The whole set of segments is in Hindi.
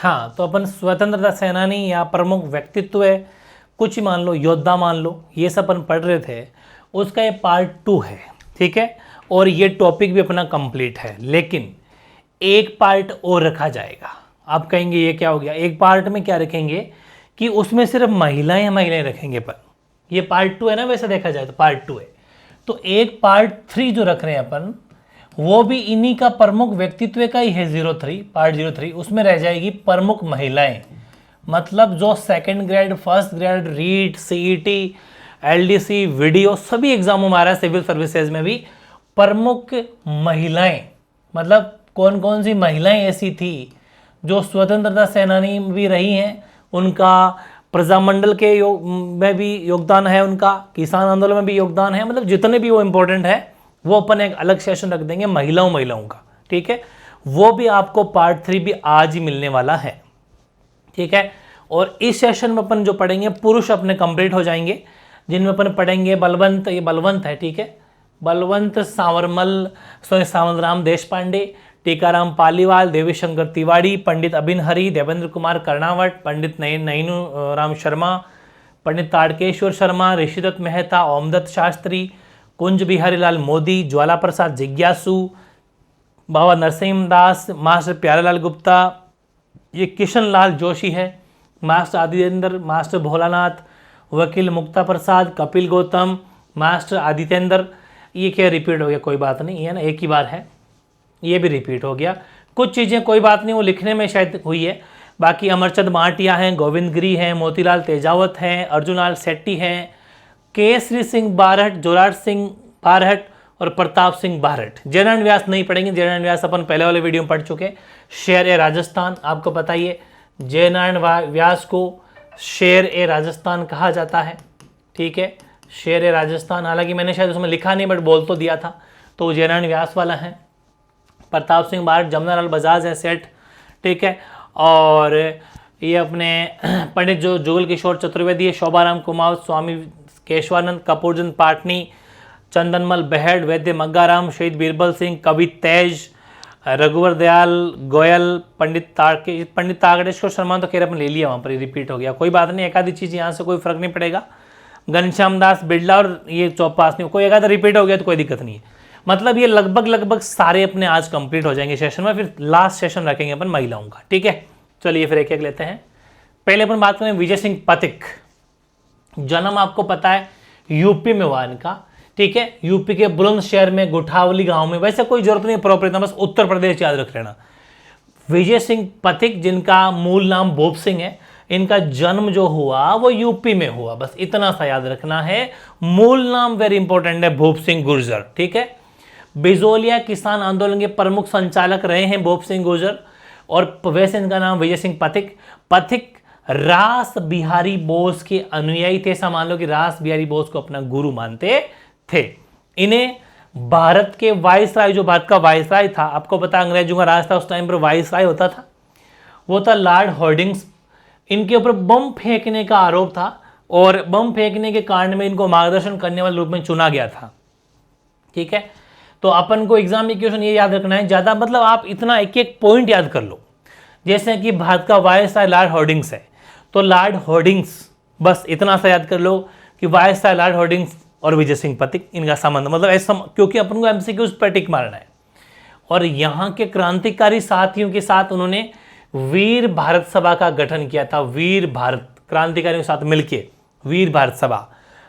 हाँ, तो अपन स्वतंत्रता सेनानी या प्रमुख व्यक्तित्व है, कुछ ही मान लो, योद्धा मान लो, ये सब अपन पढ़ रहे थे, उसका ये पार्ट 2 है, ठीक है। और ये टॉपिक भी अपना कंप्लीट है, लेकिन एक पार्ट और रखा जाएगा। आप कहेंगे ये क्या हो गया, एक पार्ट में क्या रखेंगे कि उसमें सिर्फ महिलाएं रखेंगे अपन, ये पार्ट 2 है ना, वैसे देखा जाए तो पार्ट 2 है। तो एक पार्ट 3 जो रख रहे हैं अपन, वो भी इन्हीं का प्रमुख व्यक्तित्व का ही है, 03 पार्ट 03, उसमें रह जाएगी प्रमुख महिलाएं। मतलब जो second grade, first grade, REET, CET, LDC, video, सभी एग्जाम हमारा सिविल सर्विसेज में भी प्रमुख महिलाएं, मतलब कौन कौन सी महिलाएं ऐसी थी जो स्वतंत्रता सेनानी भी रही हैं, उनका प्रजामंडल के में भी योगदान है, उनका किसान आंदोलन में भी योगदान है, मतलब जितने भी वो इंपॉर्टेंट है वो अपन एक अलग सेशन रख देंगे महिलाओं का, ठीक है। वो भी आपको पार्ट 3 भी आज ही मिलने वाला है, ठीक है। और इस सेशन में अपन जो पढ़ेंगे पुरुष अपने कंप्लीट हो जाएंगे, जिनमें अपन पढ़ेंगे बलवंत, ये बलवंत है, ठीक है, बलवंत सावरमल, सावंतराम देशपांडे, टीकाराम पालीवाल, देवीशंकर तिवारी, पंडित अभिन हरि, देवेंद्र कुमार कर्णावट, पंडित नैनू राम शर्मा, पंडित ताड़केश्वर शर्मा, ऋषिदत्त मेहता, ओमदत्त शास्त्री, कुंज बिहारी लाल मोदी, ज्वाला प्रसाद जिज्ञासु, बाबा नरसिंह दास, मास्टर प्यारेलाल गुप्ता, ये किशन लाल जोशी है, मास्टर आदित्येंद्र, मास्टर भोलानाथ, वकील मुक्ता प्रसाद, कपिल गौतम, मास्टर आदित्येंद्र। ये क्या रिपीट हो गया, कोई बात नहीं, ये ना एक ही बार है, ये भी रिपीट हो गया। कुछ चीज़ें कोई बात नहीं, वो लिखने में शायद हुई है। बाकी अमरचंद माटिया हैं, गोविंद गिरी हैं, मोतीलाल तेजावत हैं, अर्जुनलाल शेट्टी हैं, केसरी सिंह बारहट, जोराट सिंह बारहट और प्रताप सिंह बारहट। जयनारायण व्यास नहीं पढ़ेंगे, जयनारायण व्यास अपन पहले वाले वीडियो में पढ़ चुके। शेर ए राजस्थान, आपको पता ही है, जयनारायण व्यास को शेर ए राजस्थान कहा जाता है, ठीक है, शेर ए राजस्थान। हालांकि मैंने शायद उसमें लिखा नहीं, बट बोल तो दिया था, तो जयनारायण व्यास वाला है। प्रताप सिंह बारहट, जमुनालाल बजाज है सेठ, ठीक है। और ये अपने पंडित जो जुगल किशोर चतुर्वेदी, शोभाराम कुमार, स्वामी केशवानंद, कपूरचंद पाटनी, चंदनमल बहेड़, वैद्य मग्गाराम, शहीद बीरबल सिंह, कवि तेज, रघुवर दयाल गोयल, पंडित तारकेश्वर शर्मा, तो खैर अपन ले लिया, वहाँ पर रिपीट हो गया, कोई बात नहीं, एक आधी चीज़ यहाँ से कोई फर्क नहीं पड़ेगा। घनश्याम दास बिरला और ये चौपास नहीं, कोई एक आधा रिपीट हो गया तो कोई दिक्कत नहीं है। मतलब ये लगभग सारे अपने आज कंप्लीट हो जाएंगे सेशन में, फिर लास्ट सेशन रखेंगे अपन महिलाओं का, ठीक है। चलिए फिर एक एक लेते हैं। पहले अपन बात करें विजय सिंह पथिक। जन्म आपको पता है यूपी में हुआ इनका, ठीक है, यूपी के बुलंदशहर में गुठावली गांव में, वैसे कोई जरूरत नहीं प्रॉपर इतना, बस उत्तर प्रदेश याद रख लेना। विजय सिंह पथिक, जिनका मूल नाम भूप सिंह है, इनका जन्म जो हुआ वो यूपी में हुआ, बस इतना सा याद रखना है। मूल नाम वेरी इंपॉर्टेंट है, भूप सिंह गुर्जर, ठीक है। बिजोलिया किसान आंदोलन के प्रमुख संचालक रहे हैं भूप सिंह गुर्जर, और वैसे इनका नाम विजय सिंह पथिक। पथिक रास बिहारी बोस के अनुयायी थे, ऐसा मान लो कि रास बिहारी बोस को अपना गुरु मानते थे। इन्हें भारत के वायसराय, जो भारत का वायसराय था, आपको पता अंग्रेजों का राज था उस टाइम पर, वायसराय होता था, वो था लॉर्ड हॉर्डिंग्स। इनके ऊपर बम फेंकने का आरोप था, और बम फेंकने के कारण में इनको मार्गदर्शन करने वाले रूप में चुना गया था, ठीक है। तो अपन को एग्जाम में क्वेश्चन ये याद रखना है ज़्यादा, मतलब आप इतना एक एक पॉइंट याद कर लो, जैसे कि भारत का वायसराय लॉर्ड हॉर्डिंग्स है, तो लॉर्ड हॉर्डिंग्स, बस इतना सा याद कर लो कि वायसराय लॉर्ड हॉर्डिंग्स और विजय सिंह पथिक, इनका संबंध, मतलब ऐसा, क्योंकि अपन को एमसीक्यूज पर टिक मारना है। और यहाँ के क्रांतिकारी साथियों के साथ उन्होंने वीर भारत सभा का गठन किया था, वीर भारत, क्रांतिकारियों के साथ मिलकर वीर भारत सभा।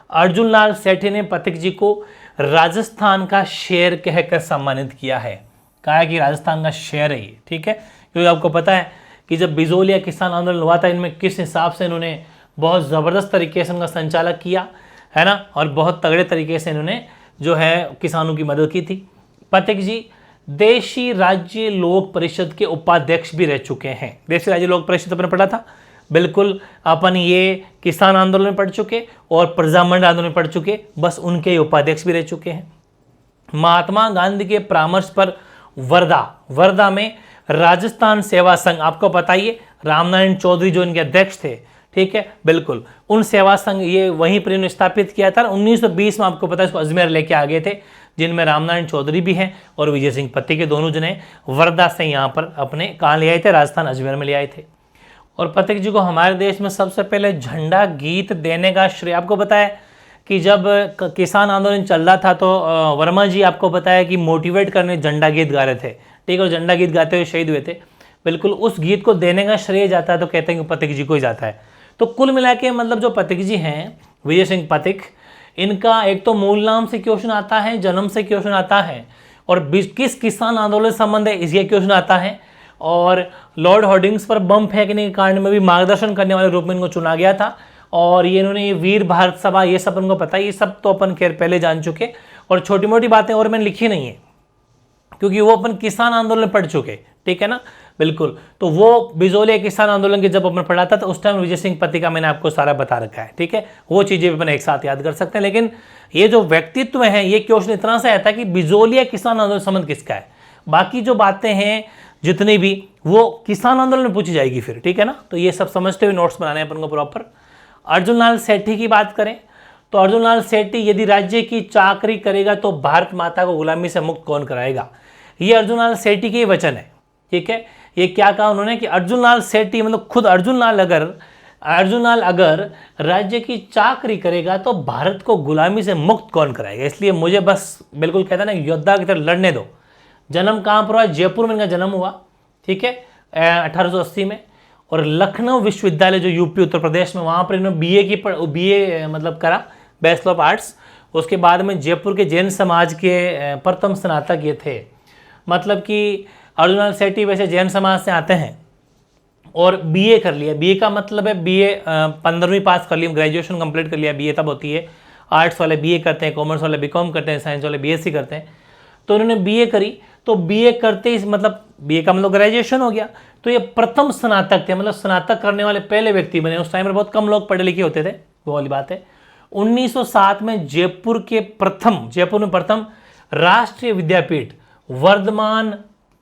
अर्जुन लाल सेठी ने पथिक जी को राजस्थान का शेर कहकर सम्मानित किया है, कहा कि राजस्थान का शेर है ये, ठीक है। क्योंकि आपको पता है कि जब बिजोलिया किसान आंदोलन हुआ था, इनमें किस हिसाब से इन्होंने बहुत ज़बरदस्त तरीके से उनका संचालक किया है ना, और बहुत तगड़े तरीके से इन्होंने जो है किसानों की मदद की थी। पथिक जी देशी राज्य लोक परिषद के उपाध्यक्ष भी रह चुके हैं। देशी राज्य लोक परिषद अपने पढ़ा था, बिल्कुल अपन ये किसान आंदोलन में पढ़ चुके और प्रजामंडल आंदोलन में पढ़ चुके, बस उनके उपाध्यक्ष भी रह चुके हैं। महात्मा गांधी के परामर्श पर वर्धा में राजस्थान सेवा संघ, आपको पता ही है, रामनारायण चौधरी जो इनके अध्यक्ष थे, ठीक है, बिल्कुल उन सेवा संघ ये वहीं पर इन्होंने स्थापित किया था। 1920 में आपको पता है इसको अजमेर लेके आ गए थे, जिनमें रामनारायण चौधरी भी हैं और विजय सिंह पथिक के दोनों जने वर्धा से यहाँ पर अपने कहाँ ले आए थे, राजस्थान अजमेर में ले आए थे। और पथिक जी को हमारे देश में सबसे पहले झंडा गीत देने का श्रेय, आपको पता है कि जब किसान आंदोलन चल रहा था तो वर्मा जी आपको बताया कि मोटिवेट करने झंडा गीत गा रहे थे, ठीक है, और झंडा गीत गाते हुए शहीद हुए थे। बिल्कुल उस गीत को देने का श्रेय जाता है तो कहते हैं कि पथिक जी को ही जाता है। तो कुल मिला के मतलब जो पथिक जी हैं, विजय सिंह पथिक, इनका एक तो मूल नाम से क्वेश्चन आता है, जन्म से क्वेश्चन आता है, और किस किसान आंदोलन से संबंध है इसके क्वेश्चन आता है, और लॉर्ड हॉर्डिंग्स पर बम फेंकने के कांड में भी मार्गदर्शन करने वाले रूप में इनको चुना गया था। और ये इन्होंने वीर भारत सभा, ये सब उनको पता है, ये सब तो अपन खैर पहले जान चुके, और छोटी मोटी बातें और मैंने लिखी नहीं है क्योंकि वो अपन किसान आंदोलन पढ़ चुके, ठीक है ना, बिल्कुल। तो वो बिजोलिया किसान आंदोलन के जब अपन पढ़ा था तो उस टाइम विजय सिंह पथिक का मैंने आपको सारा बता रखा है, ठीक है, वो चीजें भी अपन एक साथ याद कर सकते हैं। लेकिन ये जो व्यक्तित्व है, ये क्वेश्चन इतना सा आता है कि बिजोलिया किसान आंदोलन संबंध किसका है, बाकी जो बातें हैं जितनी भी वो किसान आंदोलन में पूछी जाएगी फिर, ठीक है ना। तो ये सब समझते हुए नोट्स बनाने अपन को प्रॉपर। अर्जुन लाल सेठी की बात करें तो अर्जुन लाल सेठी यदि राज्य की चाकरी करेगा तो भारत माता को गुलामी से मुक्त कौन कराएगा, ये अर्जुन लाल सेठी के वचन है, ठीक है। ये क्या कहा उन्होंने कि अर्जुन लाल सेठी मतलब खुद अर्जुन लाल अगर राज्य की चाकरी करेगा तो भारत को गुलामी से मुक्त कौन कराएगा। इसलिए मुझे बस बिल्कुल कहता है ना योद्धा की तरह लड़ने दो। जन्म कहाँ पर हुआ, जयपुर में इनका जन्म हुआ, ठीक है, 1880 में, और लखनऊ विश्वविद्यालय जो यूपी उत्तर प्रदेश में, वहाँ पर इन्होंने बीए मतलब करा, बैचलर ऑफ आर्ट्स। उसके बाद में जयपुर के जैन समाज के प्रथम स्नातक ये थे। मतलब कि अर्जुन लाल सेठी वैसे जैन समाज से आते हैं और बीए कर लिया। बीए का मतलब है बीए 15वीं पास कर लिया, ग्रेजुएशन कंप्लीट कर लिया, बीए तब होती है। आर्ट्स वाले बीए करते हैं, कॉमर्स वाले बीकॉम करते हैं, साइंस वाले बीएससी करते हैं। तो उन्होंने बीए करी, तो बीए करते ही मतलब बीए का मतलब ग्रेजुएशन हो गया। तो ये प्रथम स्नातक थे, मतलब स्नातक करने वाले पहले व्यक्ति बने। उस टाइम में बहुत कम लोग पढ़े लिखे होते थे, वो वाली बात है। 1907 में जयपुर में प्रथम राष्ट्रीय विद्यापीठ वर्धमान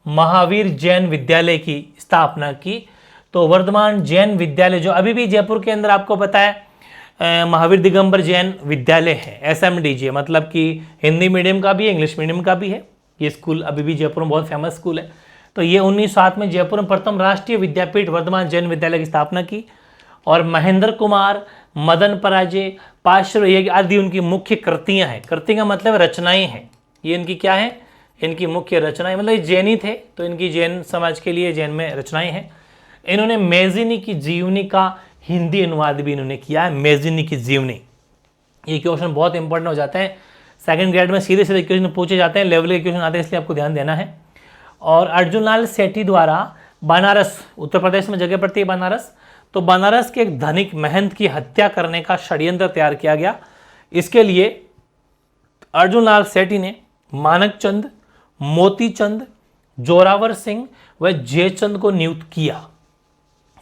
महावीर जैन विद्यालय की स्थापना की। तो वर्धमान जैन विद्यालय जो अभी भी जयपुर के अंदर आपको पता है महावीर दिगंबर जैन विद्यालय है, SMDJ, मतलब कि हिंदी मीडियम का भी है, इंग्लिश मीडियम का भी है। ये स्कूल अभी भी जयपुर में बहुत फेमस स्कूल है। तो ये 1907 में जयपुर में प्रथम राष्ट्रीय विद्यापीठ वर्धमान जैन विद्यालय की स्थापना की। और महेंद्र कुमार, मदन पराजय, पार्श्व आदि उनकी मुख्य कृतियां हैं। कृति का मतलब रचनाएं हैं। ये इनकी क्या है, इनकी मुख्य रचनाएं, मतलब ये जैनी थे तो इनकी जैन समाज के लिए जैन में रचनाएं हैं। इन्होंने मेजिनी की जीवनी का हिंदी अनुवाद भी इन्होंने किया है। मेजिनी की जीवनी, ये क्वेश्चन बहुत इंपॉर्टेंट हो जाते हैं। सेकंड ग्रेड में सीधे सीधे क्वेश्चन पूछे जाते हैं, लेवल के क्वेश्चन आते हैं, इसलिए आपको ध्यान देना है। और अर्जुन लाल सेठी द्वारा बनारस, उत्तर प्रदेश में जगह पड़ती है बनारस, तो बनारस के एक धनिक महंत की हत्या करने का षड्यंत्र तैयार किया गया। इसके लिए अर्जुन लाल सेठी ने मानकचंद, मोतीचंद, जोरावर सिंह व जयचंद को नियुक्त किया।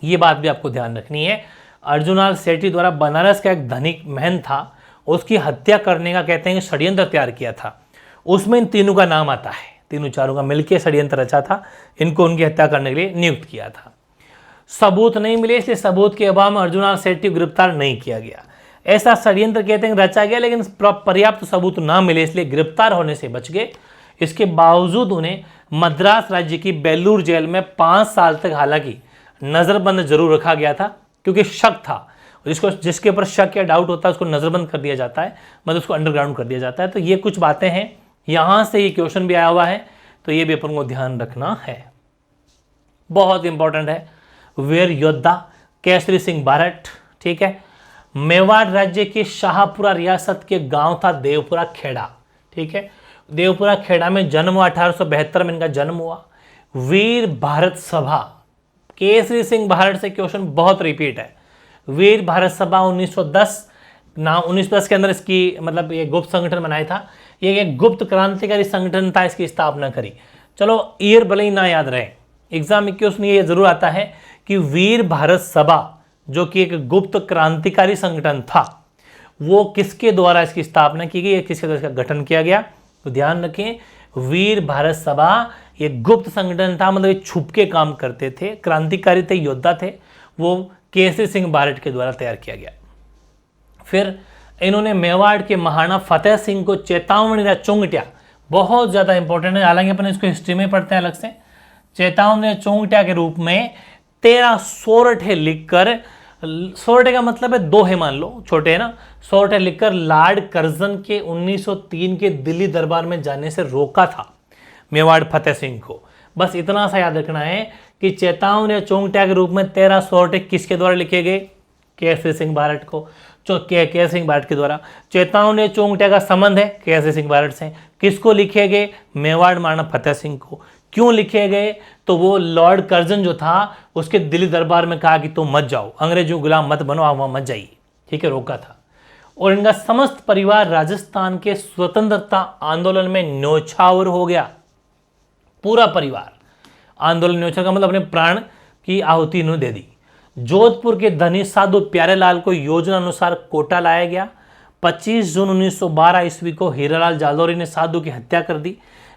ये बात भी आपको ध्यान रखनी है। अर्जुन लाल सेठी द्वारा बनारस का एक धनिक महंत था, उसकी हत्या करने का कहते हैं षड्यंत्र तैयार किया था। उसमें इन तीनों का नाम आता है, तीनों चारों का मिलकर षड्यंत्र रचा था। इनको उनकी हत्या करने के लिए नियुक्त किया था। सबूत नहीं मिले, इसलिए सबूत के अभाव में अर्जुन लाल सेठी को गिरफ्तार नहीं किया गया। ऐसा षड्यंत्र कहते हैं रचा गया, लेकिन पर्याप्त सबूत ना मिले, इसलिए गिरफ्तार होने से बच गए। इसके बावजूद उन्हें मद्रास राज्य की बेलूर जेल में 5 साल तक हालांकि नजरबंद जरूर रखा गया था, क्योंकि शक था। जिसके ऊपर शक या डाउट होता है उसको नजरबंद कर दिया जाता है, मतलब उसको अंडरग्राउंड कर दिया जाता है। तो ये कुछ बातें हैं, यहां से ये क्वेश्चन भी आया हुआ है, तो ये भी अपन को ध्यान रखना है, बहुत इंपॉर्टेंट है। वीर योद्धा केसरी सिंह बारट, ठीक है। मेवाड़ राज्य के शाहपुरा रियासत के गांव था देवपुरा खेड़ा, ठीक है। देवपुरा खेड़ा में जन्म हुआ, 1872 में इनका जन्म हुआ। वीर भारत सभा, केसरी सिंह बारट से क्वेश्चन बहुत रिपीट है। वीर भारत सभा 1910 के अंदर इसकी मतलब ये गुप्त संगठन बनाया था। ये एक गुप्त क्रांतिकारी संगठन था, इसकी स्थापना करी। चलो ईयर भले ही ना याद रहे, एग्जाम में क्वेश्चन ये जरूर आता है कि वीर भारत सभा जो कि एक गुप्त क्रांतिकारी संगठन था, वो किसके द्वारा इसकी स्थापना की गई, किसके द्वारा इसका गठन किया गया। तो ध्यान रखें, वीर भारत सभा ये गुप्त संगठन था, मतलब ये छुप के काम करते थे, क्रांतिकारी थे, योद्धा थे। वो केसरी सिंह बारट के द्वारा तैयार किया गया। फिर इन्होंने मेवाड़ के महाराणा फतेह सिंह को चेतावनी या चोंगटिया, बहुत ज़्यादा इंपॉर्टेंट है, हालांकि अपन इसको हिस्ट्री में पढ़ते हैं अलग से। चेतावनी या चोंगटिया के रूप में 13 सोरठे लिखकर, सोरठे का मतलब है दोहे, मान लो छोटे है ना, सोरठे लिखकर लॉर्ड कर्जन के 1903 के दिल्ली दरबार में जाने से रोका था मेवाड़ फतेह सिंह को। बस इतना सा याद रखना है कि चेतावनी या चोंगटिया के रूप में 13 सोरठे किसके द्वारा लिखे गए? केसरी सिंह बारट को, केसरी सिंह बारट के द्वारा। चेतावनी चोंगटिया का संबंध है केसरी सिंह बारट से। किसको लिखे गए? मेवाड़ महाराणा फतेह सिंह को। क्यों लिखे गए? तो वो लॉर्ड कर्जन जो था उसके दिल्ली दरबार में कहा कि तुम मत जाओ, अंग्रेजों गुलाम मत बनो, आप वहां मत जाइए, ठीक है, रोका था। और इनका समस्त परिवार राजस्थान के स्वतंत्रता आंदोलन में न्योछावर हो गया। पूरा परिवार आंदोलन, न्योछावर का मतलब अपने प्राण की आहुति इन्होंने दे दी। जोधपुर के धनी साधु प्यारेलाल को योजना अनुसार कोटा लाया गया। 25 जून 1912 ईस्वी को हीरालाल जालोरी ने साधु की हत्या कर दी,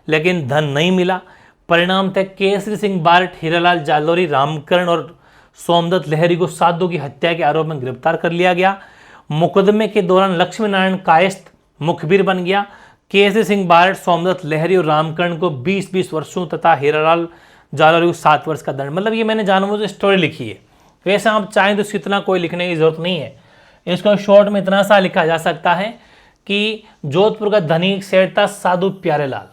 लेकिन धन नहीं मिला। परिणाम थे केसरी सिंह बारट, हीरालाल जालोरी, रामकरण और सोमदत्त लहरी को साधु की हत्या के आरोप में गिरफ्तार कर लिया गया। मुकदमे के दौरान लक्ष्मी नारायण कायस्थ मुखबिर बन गया। केसरी सिंह बारट, सोमदत्त लहरी और रामकरण को 20-20 वर्षों तथा हीरालाल जालोरी को 7 वर्ष का दंड। मतलब ये मैंने जानबूझ स्टोरी लिखी है, वैसे आप चाहें तो इसको इतना कोई लिखने की जरूरत नहीं है। इसको शॉर्ट में इतना सा लिखा जा सकता है कि जोधपुर का धनी सेठ था साधु प्यारेलाल,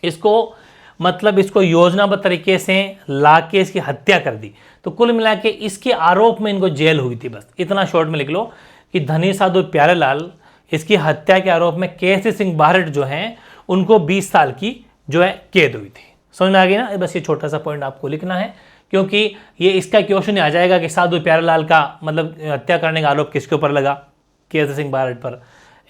इसको मतलब इसको योजनाबद्ध तरीके से लाके इसकी हत्या कर दी। तो कुल मिला के इसके आरोप में इनको जेल हुई थी। बस इतना शॉर्ट में लिख लो कि धनी साधु प्यारेलाल, इसकी हत्या के आरोप में केसरी सिंह बारट जो हैं उनको 20 साल की जो है कैद हुई थी। समझ में आ गई ना? बस ये छोटा सा पॉइंट आपको लिखना है, क्योंकि ये इसका क्वेश्चन आ जाएगा कि साधु प्यारेलाल का मतलब हत्या करने का आरोप किसके ऊपर लगा? केसरी सिंह बारट पर।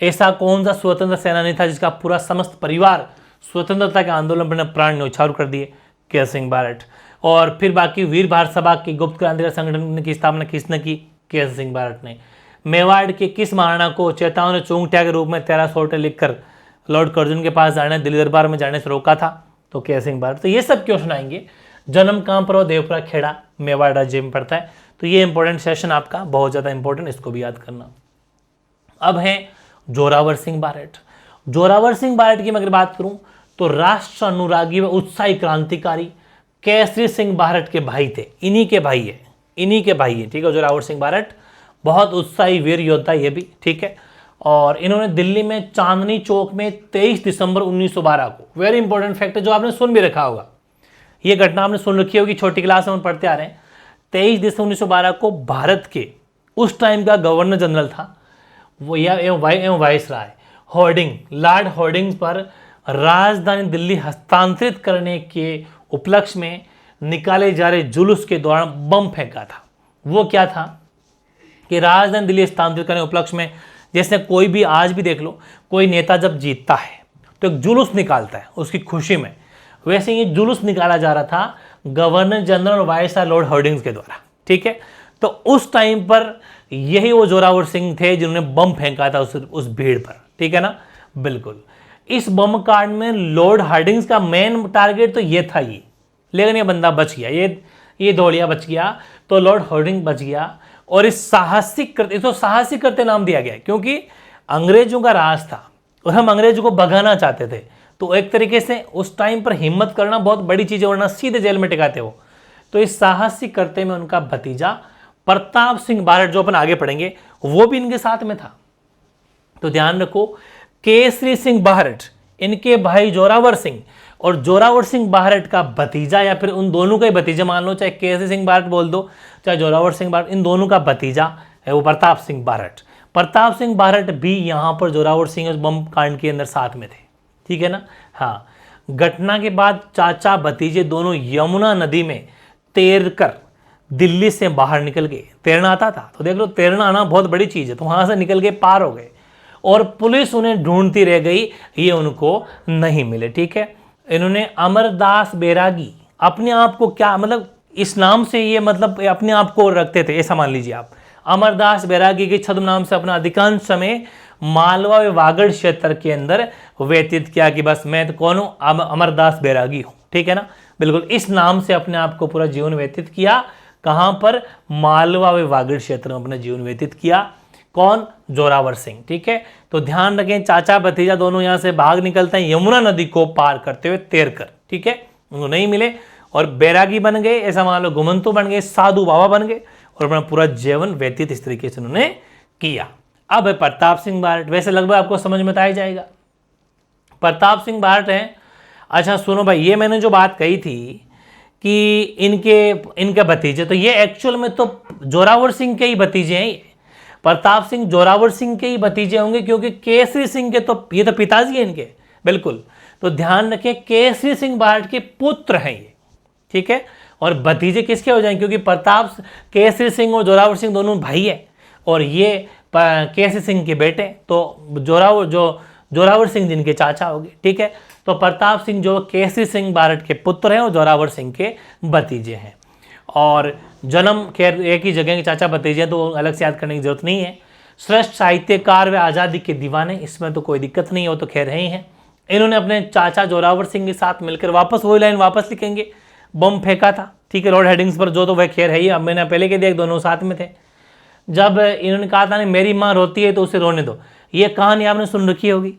ऐसा कौन सा स्वतंत्र सेनानी था जिसका पूरा समस्त परिवार स्वतंत्रता के आंदोलन पर प्राण न्यौछावर कर दिए? केसरी सिंह बारट। और फिर बाकी वीर भारत सभा की गुप्त क्रांतिकारी संगठन की स्थापना किसने की? केसरी सिंह बारट ने। मेवाड़ के किस महाराणा को चेतावनी चोंगटिया के रूप में 13 सोरठे लिखकर लॉर्ड कर्जन के पास जाने, दिल्ली दरबार में जाने से रोका था? तो केसरी सिंह बारट। तो ये सब क्वेश्चन आएंगे। जन्म कहाँ पर हो? देवपुरा खेड़ा, मेवाड़ राज्य में पड़ता है। तो ये इंपॉर्टेंट सेशन आपका, बहुत ज़्यादा इंपॉर्टेंट, इसको भी याद करना। अब है जोरावर सिंह बारट। जोरावर सिंह बारट की मैं अगर बात करूं तो राष्ट्र अनुरागी व उत्साही क्रांतिकारी केसरी सिंह बारट के भाई थे। इन्हीं के भाई है, ठीक है। जोरावर सिंह बारट बहुत उत्साही वीर योद्धा ये भी, ठीक है। और इन्होंने दिल्ली में चांदनी चौक में 23 दिसंबर 1912 को, वेरी इंपॉर्टेंट फैक्ट है जो आपने सुन भी रखा होगा, ये घटना आपने सुन रखी होगी, छोटी क्लास में हम पढ़ते आ रहे हैं। 23 दिसंबर 1912 को भारत के उस टाइम का गवर्नर जनरल था वो एवं वाइसराय होर्डिंग, लॉर्ड होर्डिंग पर राजधानी दिल्ली हस्तांतरित करने के उपलक्ष्य में निकाले जा रहे जुलूस के दौरान बम फेंका था। वो क्या था कि राजधानी दिल्ली हस्तांतरित करने के उपलक्ष्य में, जैसे कोई भी आज भी देख लो, कोई नेता जब जीतता है तो एक जुलूस निकालता है उसकी खुशी में, वैसे ये जुलूस निकाला जा रहा था गवर्नर जनरल और वायसराय लॉर्ड होर्डिंग्स के द्वारा, ठीक है। तो उस टाइम पर यही वो जोरावर सिंह थे जिन्होंने बम फेंका था उस भीड़ पर, ठीक है ना, बिल्कुल। इस बम कांड में लॉर्ड हार्डिंग्स का मेन टारगेट तो ये था ये, लेकिन ये बंदा बच गया, ये दौड़िया बच गया, तो लॉर्ड हार्डिंग बच गया। और इस साहसिक करते नाम दिया गया क्योंकि अंग्रेजों का राज था और हम अंग्रेजों को भगाना चाहते थे। तो एक तरीके से उस टाइम पर हिम्मत करना बहुत बड़ी चीज़ है, वरना सीधे जेल में टिकाते हो। तो इस साहसिक करते में उनका भतीजा प्रताप सिंह बारट, जो अपन आगे पढ़ेंगे, वो भी इनके साथ में था। तो ध्यान रखो, केसरी सिंह बारट इनके भाई जोरावर सिंह और जोरावर सिंह बारट का भतीजा, या फिर उन दोनों का ही भतीजा मान लो, चाहे केसरी सिंह बारट बोल दो चाहे जोरावर सिंह बारट, इन दोनों का भतीजा है वो प्रताप सिंह बारट। प्रताप सिंह बारट भी यहाँ पर जोरावर सिंह उस बम कांड के अंदर साथ में थे, ठीक है ना। हाँ, घटना के बाद चाचा भतीजे दोनों यमुना नदी में तैरकर दिल्ली से बाहर निकल गए। तैरना आता था तो देख लो, तैरना आना बहुत बड़ी चीज़ है। तो वहाँ से निकल के पार हो गए और पुलिस उन्हें ढूंढती रह गई, ये उनको नहीं मिले, ठीक है। इन्होंने अमरदास बैरागी, अपने आप को क्या मतलब इस नाम से ये मतलब अपने आप को रखते थे, ऐसा मान लीजिए आप। अमरदास बैरागी के छद्म नाम से अपना अधिकांश समय मालवा व वागड़ क्षेत्र के अंदर व्यतीत किया कि बस मैं तो कौन हूँ, अमरदास बैरागी हूँ, ठीक है ना, बिल्कुल। इस नाम से अपने आप को पूरा जीवन व्यतीत किया। कहाँ पर? मालवा व वागड़ क्षेत्र में अपना जीवन व्यतीत किया। कौन? जोरावर सिंह, ठीक है। तो ध्यान रखें, चाचा भतीजा दोनों यहाँ से भाग निकलते हैं यमुना नदी को पार करते हुए तैरकर, ठीक है। उनको नहीं मिले और बैरागी बन गए, ऐसा मान लो घुमंतु बन गए, साधु बाबा बन गए और अपना पूरा जीवन व्यतीत इस तरीके से उन्होंने किया। अब है प्रताप सिंह बारट, वैसे लगभग आपको समझ में आ जाएगा प्रताप सिंह बारट हैं। अच्छा सुनो भाई, ये मैंने जो बात कही थी कि इनके भतीजे, तो ये एक्चुअल में तो जोरावर सिंह के ही भतीजे हैं। प्रताप सिंह जोरावर सिंह के ही भतीजे होंगे, क्योंकि केसरी सिंह के तो ये तो पिताजी हैं इनके, बिल्कुल। तो ध्यान रखें, केसरी सिंह बारट के पुत्र हैं ये, ठीक है। और भतीजे किसके हो जाएंगे, क्योंकि प्रताप केसरी सिंह और जोरावर सिंह दोनों भाई है, और ये केसरी सिंह के बेटे, तो जोरावर सिंह जिनके चाचा हो गए, ठीक है। तो प्रताप सिंह जो केसरी सिंह बारट के पुत्र हैं और जोरावर सिंह के भतीजे हैं। और जन्म खैर एक ही जगह के चाचा भतीजे हैं, तो अलग से याद करने की जरूरत नहीं है। श्रेष्ठ साहित्यकार व आज़ादी के दीवाने, इसमें तो कोई दिक्कत नहीं है, वो तो खैर है ही है। इन्होंने अपने चाचा जोरावर सिंह के साथ मिलकर वापस वही लाइन वापस लिखेंगे, बम फेंका था, ठीक है, रोड हेडिंग्स पर, जो तो वह खैर है ही। अब मैंने पहले के दिया दोनों साथ में थे। जब इन्होंने कहा था ना मेरी माँ रोती है तो उसे रोने दो, ये कहानी आपने सुन रखी होगी।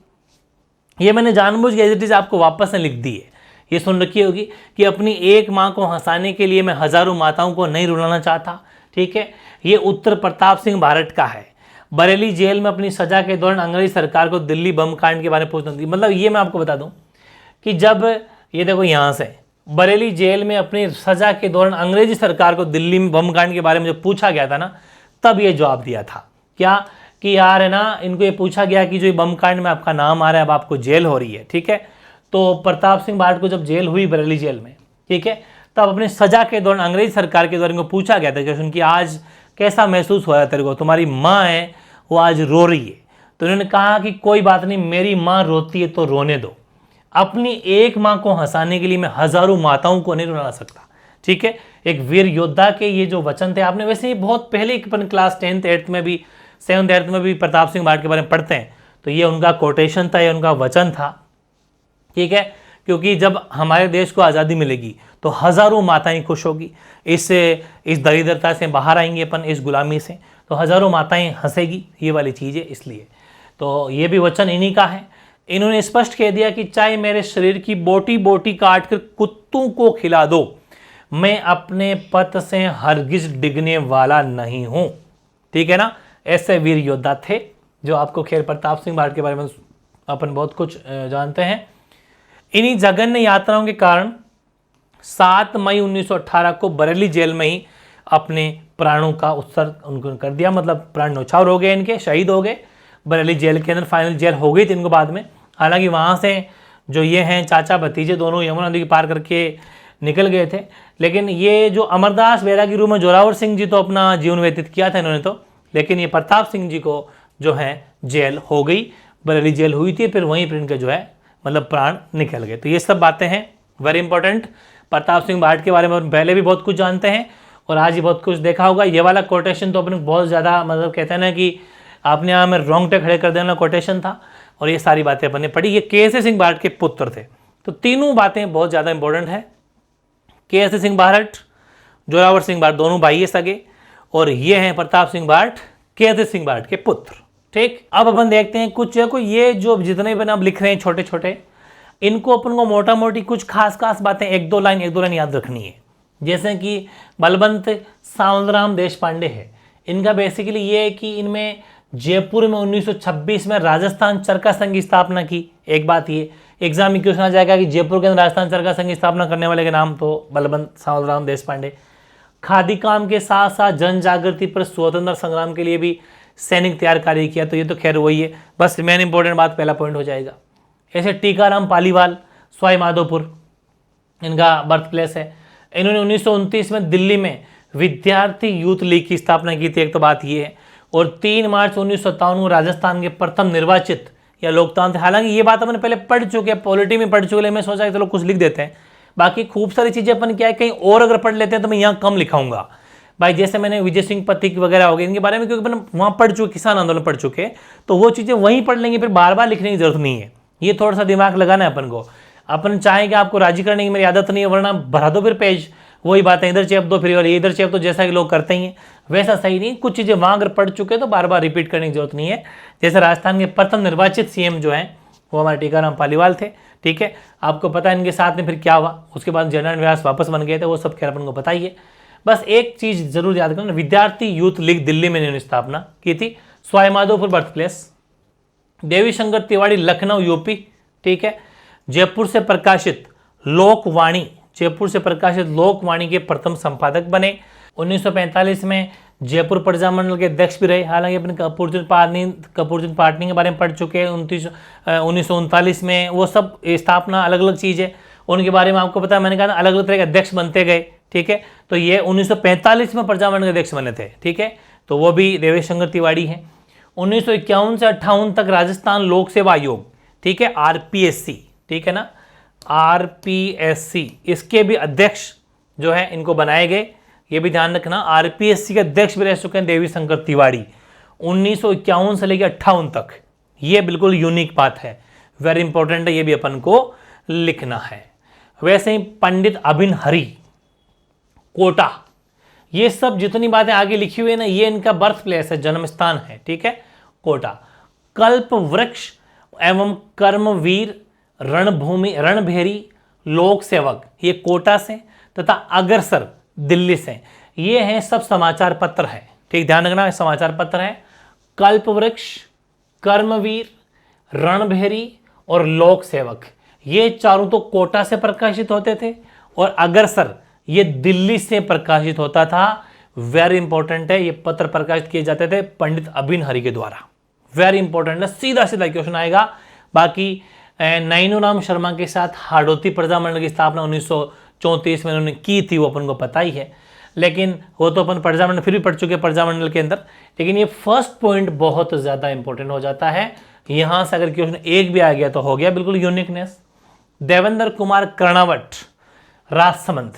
ये मैंने जानबूझ के एज इट इज आपको वापस से लिख दी है। ये सुन रखी होगी कि अपनी एक माँ को हंसाने के लिए मैं हजारों माताओं को नहीं रुलाना चाहता, ठीक है। ये उत्तर प्रताप सिंह बारट का है। बरेली जेल में अपनी सजा के दौरान अंग्रेजी सरकार को दिल्ली बम कांड के बारे में पूछना थी। मतलब ये मैं आपको बता दूं कि जब ये देखो यहाँ से बरेली जेल में अपनी सजा के दौरान अंग्रेजी सरकार को दिल्ली में बम कांड के बारे में जब पूछा गया था ना, तब ये जवाब दिया था क्या कि यार है ना, इनको ये पूछा गया कि जो बम कांड में आपका नाम आ रहा है, अब आपको जेल हो रही है, ठीक है। तो प्रताप सिंह बारट को जब जेल हुई बरेली जेल में, ठीक है, तब अपनी सजा के दौरान अंग्रेजी सरकार के द्वारा इनको पूछा गया था कि उनकी आज कैसा महसूस हो रहा है तेरे को, तुम्हारी माँ है वो आज रो रही है। तो उन्होंने कहा कि कोई बात नहीं, मेरी माँ रोती है तो रोने दो, अपनी एक माँ को हंसाने के लिए मैं हजारों माताओं को नहीं रुला सकता, ठीक है। एक वीर योद्धा के ये जो वचन थे, आपने वैसे ही बहुत पहले अपन क्लास 10th 8th में भी 7th 8th में भी प्रताप सिंह बारट के बारे में पढ़ते हैं, तो ये उनका कोटेशन था, ये उनका वचन था, ठीक है। क्योंकि जब हमारे देश को आज़ादी मिलेगी तो हज़ारों माताएं खुश होगी, इस दरिद्रता से बाहर आएंगे अपन, इस गुलामी से, तो हज़ारों माताएं हंसेगी, ये वाली चीज़ है। इसलिए तो ये भी वचन इन्हीं का है। इन्होंने स्पष्ट कह दिया कि चाहे मेरे शरीर की बोटी बोटी काट कर कुत्तों को खिला दो, मैं अपने पथ से हरगिज डिगने वाला नहीं हूँ, ठीक है ना। ऐसे वीर योद्धा थे, जो आपको खैर प्रताप सिंह बारट के बारे में अपन बहुत कुछ जानते हैं। इन्हीं जघन्य यात्राओं के कारण 7 मई 1918 को बरेली जेल में ही अपने प्राणों का उत्सर्ग उनको कर दिया, मतलब प्राण न्यौछावर हो गए इनके, शहीद हो गए बरेली जेल के अंदर। फाइनल जेल हो गई थी इनको बाद में। हालांकि वहाँ से जो ये हैं चाचा भतीजे दोनों यमुना नदी पार करके निकल गए थे, लेकिन ये जो अमरदास बैरागी रूप में जोरावर सिंह जी तो अपना जीवन व्यतीत किया था इन्होंने तो, लेकिन ये प्रताप सिंह जी को जो है जेल हो गई, बरेली जेल हुई थी, फिर वहीं पर इनके जो है मतलब प्राण निकल गए। तो ये सब बातें हैं वेरी इंपॉर्टेंट। प्रताप सिंह बारट के बारे में पहले भी बहुत कुछ जानते हैं और आज ही बहुत कुछ देखा होगा। ये वाला कोटेशन तो अपने बहुत ज़्यादा मतलब कहते हैं ना कि आपने यहाँ में रोंगटे खड़े कर देना कोटेशन था, और ये सारी बातें अपन ने पढ़ी। ये केसरी सिंह बारट के पुत्र थे, तो तीनों बातें बहुत ज़्यादा इंपॉर्टेंट है। केसरी सिंह बारट, जोरावर सिंह बारट दोनों भाई है सगे, और ये हैं प्रताप सिंह बारट, केसरी सिंह बारट के पुत्र, ठीक। अब अपन देखते हैं कुछ ये जो जितने भी अब लिख रहे हैं छोटे छोटे, इनको अपन को मोटा मोटी कुछ खास खास बातें एक दो लाइन याद रखनी है। जैसे कि बलवंत सावलराम देशपांडे है, इनका बेसिकली ये है कि इनमें जयपुर में 1926 में राजस्थान चरखा संघ की स्थापना की। एक बात ये एग्जाम में क्वेश्चन आ जाएगा कि जयपुर के अंदर राजस्थान चरखा संघ की स्थापना करने वाले के नाम, तो बलवंत सावलराम देशपांडे। खादी काम के साथ साथ जन जागृति पर स्वतंत्र संग्राम के लिए भी सैनिक तैयार कार्य किया, तो ये तो खैर वही है, बस मेन इंपॉर्टेंट बात पहला पॉइंट हो जाएगा। ऐसे टीकाराम पालीवाल, सवाई माधोपुर इनका बर्थ प्लेस है। इन्होंने 1929 में दिल्ली में विद्यार्थी यूथ लीग की स्थापना की थी, एक तो बात ये है। और 3 मार्च 1957 को राजस्थान के प्रथम निर्वाचित या लोकतांत्रिक, हालांकि ये बात अपन पहले पढ़ चुके हैं, पॉलिटी में पढ़ चुके हैं, मैं सोचा चलो कुछ लिख देते हैं। बाकी खूब सारी चीज़ें अपन क्या है कहीं और अगर पढ़ लेते हैं तो मैं यहाँ कम लिखाऊंगा भाई। जैसे मैंने विजय सिंह पथिक वगैरह हो गए इनके बारे में, क्योंकि अपन वहाँ पढ़ चुके, किसान आंदोलन पढ़ चुके, तो वो चीज़ें वहीं पढ़ लेंगे, फिर बार बार लिखने की जरूरत नहीं है। ये थोड़ा सा दिमाग लगाना है अपन को। अपन चाहें कि आपको राजी करने की मेरी आदत नहीं है, वरना भरा दो फिर पेज, वही बात है, इधर चेप दो फिर और इधर चेप दो, जैसा कि लोग करते ही हैं वैसा सही नहीं। कुछ चीज़ें वहाँ अगर पढ़ चुके तो बार बार रिपीट करने की जरूरत नहीं है। जैसे राजस्थान के प्रथम निर्वाचित सीएम जो हैं वो हमारे टीकाराम पालीवाल थे। ठीक है, आपको पता है इनके साथ में फिर क्या हुआ, उसके बाद जनरल व्यास वापस बन गए थे, वो सब खैर अपन को पता ही है। बस एक चीज़ जरूर याद करना, विद्यार्थी यूथ लीग दिल्ली में इन्होंने स्थापना की थी। सवाई माधोपुर बर्थ प्लेस, देवी शंकर तिवारी लखनऊ यूपी। ठीक है, जयपुर से प्रकाशित लोकवाणी, जयपुर से प्रकाशित लोकवाणी के प्रथम संपादक बने। 1945 में जयपुर प्रजामंडल के अध्यक्ष भी रहे। हालांकि अपने कपूरचंद पाटनी के बारे में पढ़ चुके हैं। 1939 में वो सब स्थापना अलग अलग चीज़ है, उनके बारे में आपको पता है, मैंने कहा ना अलग अलग तरह के अध्यक्ष बनते गए। ठीक है, तो ये 1945 में प्रजामंडल के अध्यक्ष बने थे। ठीक है, तो वो भी देवेश शंकर तिवारी हैं। 1951 से 58 तक राजस्थान लोक सेवा आयोग, ठीक है, RPSC, ठीक है ना, RPSC, इसके भी अध्यक्ष जो है इनको बनाए गए। ये भी ध्यान रखना, RPSC के अध्यक्ष भी रह चुके हैं देवी शंकर तिवारी 1951 से लेकर 58 तक। ये बिल्कुल यूनिक बात है, वेरी इंपॉर्टेंट है, ये भी अपन को लिखना है। वैसे ही पंडित अभिन हरि कोटा, ये सब जितनी बातें आगे लिखी हुई है ना, ये इनका बर्थ प्लेस है, जन्म स्थान है। ठीक है, कोटा। कल्प वृक्ष एवं कर्मवीर रणभेरी लोक सेवक, ये कोटा से, तथा अग्रसर दिल्ली से। ये हैं सब समाचार पत्र है। ठीक, ध्यान रखना, समाचार पत्र है। कल्प वृक्ष, कर्मवीर, रणभेरी और लोक सेवक, ये चारों तो कोटा से प्रकाशित होते थे, और अग्रसर ये दिल्ली से प्रकाशित होता था। वेरी इंपॉर्टेंट है, ये पत्र प्रकाशित किए जाते थे पंडित अभिन हरि के द्वारा। वेरी इंपॉर्टेंट है, सीधा सीधा क्वेश्चन आएगा। बाकी नैनूराम शर्मा के साथ हाड़ौती प्रजामंडल की स्थापना 1934 में उन्होंने की थी, वो अपन को पता ही है, लेकिन वो तो अपन प्रजामंडल फिर भी पढ़ चुके प्रजामंडल के अंदर। लेकिन ये फर्स्ट पॉइंट बहुत ज़्यादा इंपॉर्टेंट हो जाता है, यहाँ से अगर क्वेश्चन एक भी आ गया तो हो गया बिल्कुल यूनिकनेस। देवेंद्र कुमार कर्णावट राजसमंद,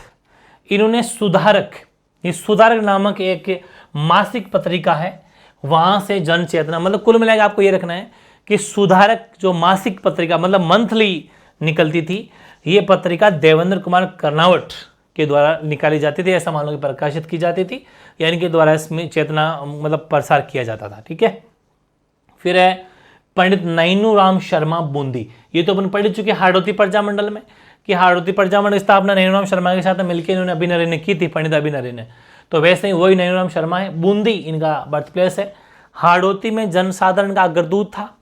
इन्होंने सुधारक, ये सुधारक नामक एक मासिक पत्रिका है, वहाँ से जन चेतना, मतलब कुल मिलाकर आपको ये रखना है कि सुधारक जो मासिक पत्रिका मतलब मंथली निकलती थी, ये पत्रिका देवेंद्र कुमार कर्णावट के द्वारा निकाली जाती थी, ऐसा मान लो कि प्रकाशित की जाती थी, यानी कि द्वारा इसमें चेतना मतलब प्रसार किया जाता था। ठीक है, फिर है पंडित नैनूराम शर्मा बूंदी, ये तो अपन पढ़ चुके हाड़ौती प्रजामंडल में कि हाड़ौती प्रजामंडल स्थापना नैनूराम शर्मा के साथ मिलकर इन्होंने अभिन हरि ने की थी, पंडित अभिन हरि ने। तो वैसे ही वही नैनूराम शर्मा है। बूंदी इनका बर्थ प्लेस है। हाड़ौती में जनसाधारण का अग्रदूत था।